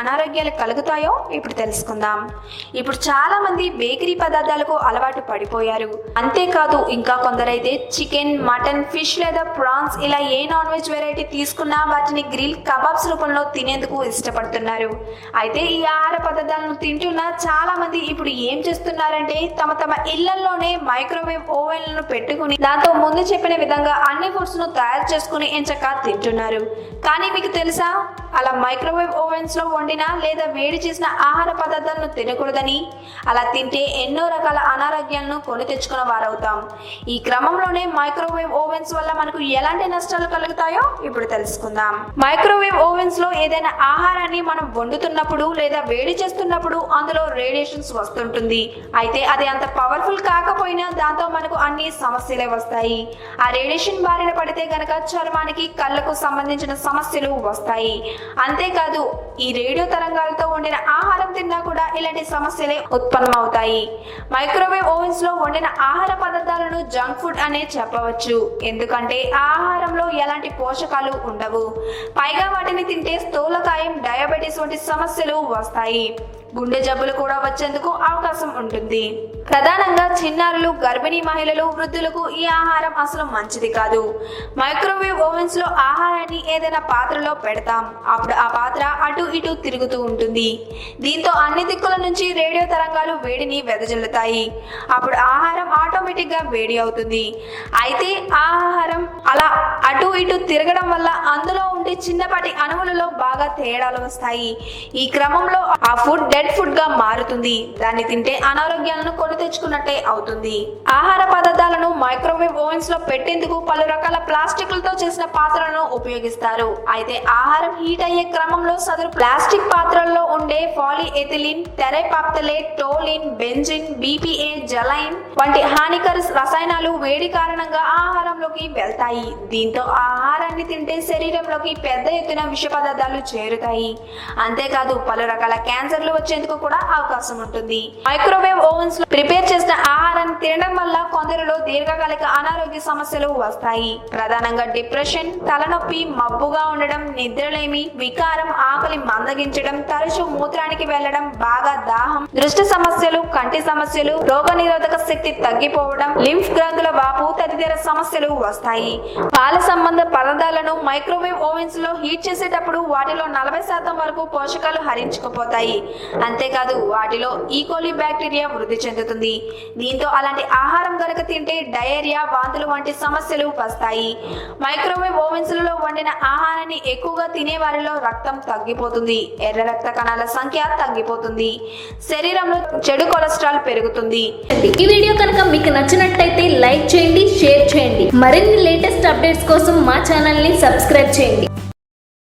అనారోగ్యాలు కలుగుతాయో ఇప్పుడు తెలుసుకుందాం. ఇప్పుడు చాలా మంది బేకరీ పదార్థాలకు అలవాటు పడిపోయారు. అంతేకాదు ఇంకా కొందరైతే చికెన్, మటన్, ఫిష్ లేదా ప్రాన్స్ ఇలా ఏ నాన్ వెజ్ వెరైటీ తీసుకున్నా వాటిని గ్రిల్ కబాబ్స్ రూపంలో తినేందుకు ఇష్టపడుతున్నారు. అయితే ఈ ఆహార పదార్థాలను తింటున్న చాలా మంది ఇప్పుడు ఏం చేస్తున్నారంటే తమ ఇళ్లలోనే మైక్రోవేవ్ ఓవెన్లను పెట్టుకుని దాంతో ముందు చెప్పిన విధంగా అన్ని ఫుడ్స్ ను తయారు చేసుకుని ఎంచక్కా తింటున్నారు. కానీ మీకు తెలుసా, అలా మైక్రోవేవ్ ఓవెన్స్ లో వండిన లేదా వేడి చేసిన ఆహార పదార్థాలను తినకూడదని? అలా తింటే ఎన్నో రకాల అనారోగ్యాలను కొని తెచ్చుకున్న వారవుతాం. ఈ క్రమంలోనే మైక్రోవేవ్ ఓవెన్స్ వల్ల మనకు ఎలాంటి నష్టాలు కలుగుతాయో ఇప్పుడు తెలుసుకుందాం. మైక్రోవేవ్ ఓవెన్స్ లో ఏదైనా ఆహారాన్ని మనం వండుతున్నప్పుడు లేదా వేడి చేస్తున్నప్పుడు అందులో రేడియేషన్స్ వస్తుంటుంది. అయితే అది అంత పవర్ఫుల్ కాకపోయినా దాంతో మనకు అన్ని సమస్యలే వస్తాయి. ఆ రేడియేషన్ బారిన పడితే గనక చర్మానికి, కళ్ళకు సంబంధించిన సమస్యలు వస్తాయి. అంతేకాదు ఈ రేడియో తరంగాలతో వండిన ఆహారం తిన్నా కూడా ఇలాంటి సమస్యలే ఉత్పన్నమవుతాయి. మైక్రోవేవ్ ఓవెన్స్ లో వండిన ఆహార పదార్థాలను జంక్ ఫుడ్ అనే చెప్పవచ్చు. ఎందుకంటే ఆ ఆహారంలో ఎలాంటి పోషకాలు ఉండవు. పైగా వాటిని తింటే స్థూలకాయం, డయాబెటీస్ వంటి సమస్యలు వస్తాయి. గుండె జబ్బులు కూడా వచ్చేందుకు అవకాశం ఉంటుంది. ప్రధానంగా చిన్నారులు, గర్భిణీ మహిళలు, వృద్ధులకు ఈ ఆహారం అసలు మంచిది కాదు. మైక్రోవేవ్ ఓవెన్స్ లో ఆహారాన్ని ఏదైనా పాత్రలో పెడతాం. అప్పుడు ఆ పాత్ర అటు ఇటు తిరుగుతూ ఉంటుంది. దీంతో అన్ని దిక్కుల నుంచి రేడియో తరంగాలు వేడిని వెదజల్లుతాయి. అప్పుడు ఆహారం ఆటోమేటిక్ గా వేడి అవుతుంది. అయితే ఆ ఆహారం అలా అటు ఇటు తిరగడం వల్ల అందులో ఉండే చిన్నపాటి అణువులలో బాగా తేడాలు వస్తాయి. ఈ క్రమంలో ఆ ఫుడ్ డెడ్ ఫుడ్ గా మారుతుంది. దాన్ని తింటే అనారోగ్యాలను కొని తెచ్చుకున్నట్టే అవుతుంది. ఆహార పదార్థాలను మైక్రోవేవ్ ఓవెన్స్ లో పెట్టేందుకు పలు రకాల ప్లాస్టిక్లతో చేసిన పాత్రలను ఉపయోగిస్తారు. అయితే ఆహారం హీట్ అయ్యే క్రమంలో సదరు ప్లాస్టిక్ పాత్రల్లో ఉండే పాలిఎథిలిన్, టెరైపాప్థలేట్, టోలిన్, బెంజిన్, BPA, జలైన్ వంటి హానికర రసాయనాలు వేడి కారణంగా ఆహారంలోకి వెళ్తాయి. దీంతో ఆహారాన్ని తింటే శరీరంలోకి పెద్ద ఎత్తున విష పదార్థాలు చేరుతాయి. అంతేకాదు పలు రకాల క్యాన్సర్లు వచ్చేందుకు కూడా అవకాశం ఉంటుంది. మైక్రోవేవ్ ఓవెన్స్ లో ప్రిపేర్ చేసిన ఆహారాన్ని తినడం వల్ల కొందరిలో దీర్ఘకాలిక అనారోగ్య సమస్యలు వస్తాయి. ప్రధానంగా డిప్రెషన్, తలనొప్పి, మబ్బుగా ఉండడం, నిద్రలేమి, వికారం, ఆకలి మందగించడం, తరచూ మూత్రానికి వెళ్లడం, బాగా దాహం, దృష్టి సమస్యలు, కంటి సమస్యలు, రోగనిరోధక శక్తి తగ్గిపోవడం, లింఫ్ గ్రంథుల వాపు తదితర సమస్యలు వస్తాయి. పాల సంబంధ పదార్థాలను మైక్రోవేవ్ ఓవెన్స్ లో హీట్ చేసేటప్పుడు వాటిలో 40% వరకు పోషకాలు హరించుకుపోతాయి. అంతేకాదు వాటిలో ఈకోలి బ్యాక్టీరియా వృద్ధి చెందుతుంది. దీంతో అలాంటి ఆహారం గనక తింటే డయేరియా, వాంతులు వంటి సమస్యలు వస్తాయి. మైక్రోవేవ్ ఓవెన్స్ లో వండిన ఆహారాన్ని ఎక్కువగా తినే వారిలో రక్తం తగ్గిపోతుంది. ఎర్ర రక్త కణాల సంఖ్య తగ్గిపోతుంది. శరీరంలో చెడు కొలెస్ట్రాల్ పెరుగుతుంది. ఈ వీడియో కనుక మీకు నచ్చినట్టయితే లైక్ చేయండి, షేర్ చేయండి. మరిన్ని లేటెస్ట్ అప్డేట్స్ కోసం మా ఛానల్ ని సబ్స్క్రైబ్ చేయండి.